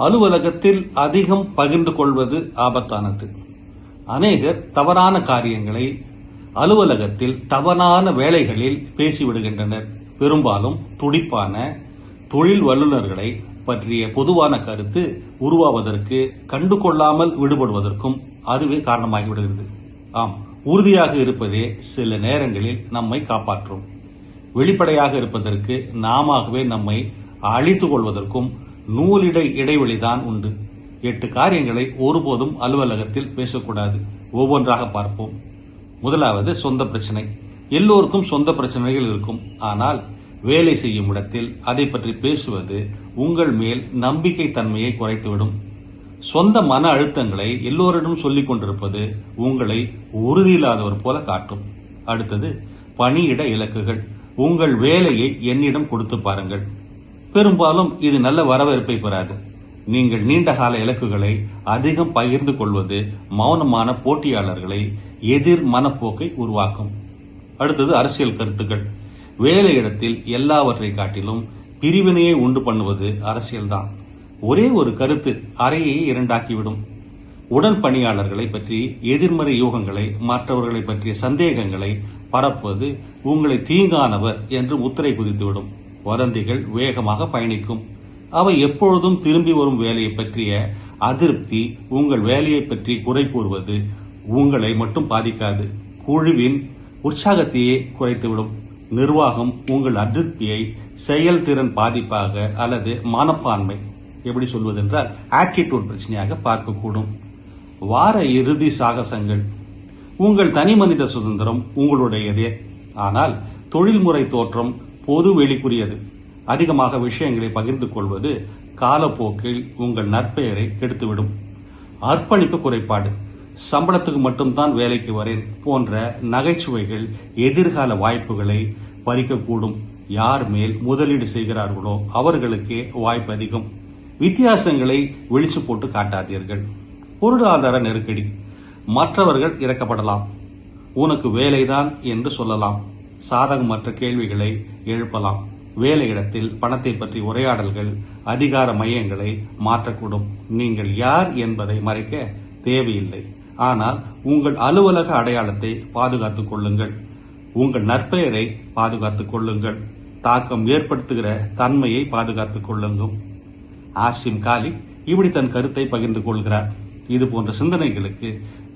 அலுவலகத்தில் அதிகம் பகிர்ந்து கொள்வது ஆபத்தானது. அநேகர் தவறான காரியங்களை அலுவலகத்தில் தவறான வேலைகளில் பேசிவிடுகின்றனர். பெரும்பாலும் துடிப்பான தொழில் வல்லுநர்களை பற்றிய பொதுவான கருத்து உருவாவதற்கு கண்டுகொள்ளாமல் விடுபடுவதற்கும் அதுவே காரணமாகிவிடுகிறது. ஆம், உறுதியாக இருப்பதே சில நேரங்களில் நம்மை காப்பாற்றும். வெளிப்படையாக இருப்பதற்கு நாமவே நம்மை அழித்துக் கொள்வதற்கும் நூலிடை இடைவெளிதான் உண்டு. 8 காரியங்களை ஒருபோதும் அலுவலகத்தில் பேசக்கூடாது. ஒவ்வொன்றாக பார்ப்போம். முதலாவது, சொந்த பிரச்சனை. எல்லோருக்கும் சொந்த பிரச்சனைகள் இருக்கும். ஆனால் வேலை செய்யும் இடத்தில் அதை பற்றி பேசுவது உங்கள் மேல் நம்பிக்கை தன்மையை குறைத்துவிடும். சொந்த மன அழுத்தங்களை எல்லோரிடம் சொல்லிக் கொண்டிருப்பது உங்களை உறுதியில்லாதவர் போல காட்டும். அடுத்தது, பணியிட இலக்குகள். உங்கள் வேலையை என்னிடம் கொடுத்து பாருங்கள். பெரும்பாலும் இது நல்ல வரவேற்பை பெறாது. நீங்கள் நீண்டகால இலக்குகளை அதிகம் பகிர்ந்து கொள்வது மௌனமான போட்டியாளர்களை எதிர் மனப்போக்கை உருவாக்கும். அடுத்தது, அரசியல் கருத்துக்கள். வேலையிடத்தில் எல்லாவற்றை காட்டிலும் பிரிவினையை உண்டு பண்ணுவது அரசியல்தான். ஒரே ஒரு கருத்து அறையை இரண்டாக்கிவிடும். உடன் பணியாளர்களை பற்றி எதிர்மறை யூகங்களை, மற்றவர்களை பற்றிய சந்தேகங்களை பரப்புவது உங்களை தீங்கானவர் என்று முத்திரை குதித்துவிடும். வதந்திகள் வேகமாக பயணிக்கும். அவை எப்பொழுதும் திரும்பி வரும் வேலையை பற்றிய அதிருப்தி உங்கள் வேலையை பற்றி குறை கூறுவது உங்களை மட்டும் பாதிக்காது, குழுவின் உற்சாகத்தையே குறைத்துவிடும். நிர்வாகம் உங்கள் அதிருப்தியை செயல்திறன் பாதிப்பாக அல்லது மனப்பான்மை, எப்படி சொல்வதென்றால் ஆட்டிடியூட் பிரச்சனையாக பார்க்கக்கூடும். வார இறுதி சாகசங்கள். உங்கள் தனி மனித சுதந்திரம் உங்களுடையதே. ஆனால் தொழில்முறை தோற்றம் பொது வெளிக்குரியது. அதிகமாக விஷயங்களை பகிர்ந்து கொள்வது காலப்போக்கில் உங்கள் நற்பெயரை கெடுத்துவிடும். அர்ப்பணிப்பு குறைபாடு. சம்பளத்துக்கு மட்டும்தான் வேலைக்கு வரேன் போன்ற நகைச்சுவைகள் எதிர்கால வாய்ப்புகளை பறிக்கக்கூடும். யார் மேல் முதலீடு செய்கிறார்களோ அவர்களுக்கே வாய்ப்பு அதிகம். வித்தியாசங்களை வெளிச்சு போட்டு காட்டாதீர்கள். பொருளாதார நெருக்கடி. மற்றவர்கள் இறக்கப்படலாம், உனக்கு வேலைதான் என்று சொல்லலாம், சாதகமற்ற கேள்விகளை எழுப்பலாம். வேலையிடத்தில் பணத்தை பற்றி உரையாடல்கள் அதிகார மையங்களை மாற்றக்கூடும். நீங்கள் யார் என்பதை மறைக்க தேவையில்லை. ஆனால் உங்கள் அலுவலக அடையாளத்தை பாதுகாத்துக் கொள்ளுங்கள். உங்கள் நற்பெயரை பாதுகாத்துக் கொள்ளுங்கள். தாக்கம் ஏற்படுத்துகிற தன்மையை பாதுகாத்துக் கொள்ளுங்கள். ஆசிம் காலி இப்படி தன் கருத்தை பகிர்ந்து கொள்கிறார். இது போன்ற சிந்தனைகளுக்கு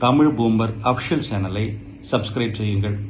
தமிழ் பூமர் அபிஷியல் சேனலை சப்ஸ்கிரைப் செய்யுங்கள்.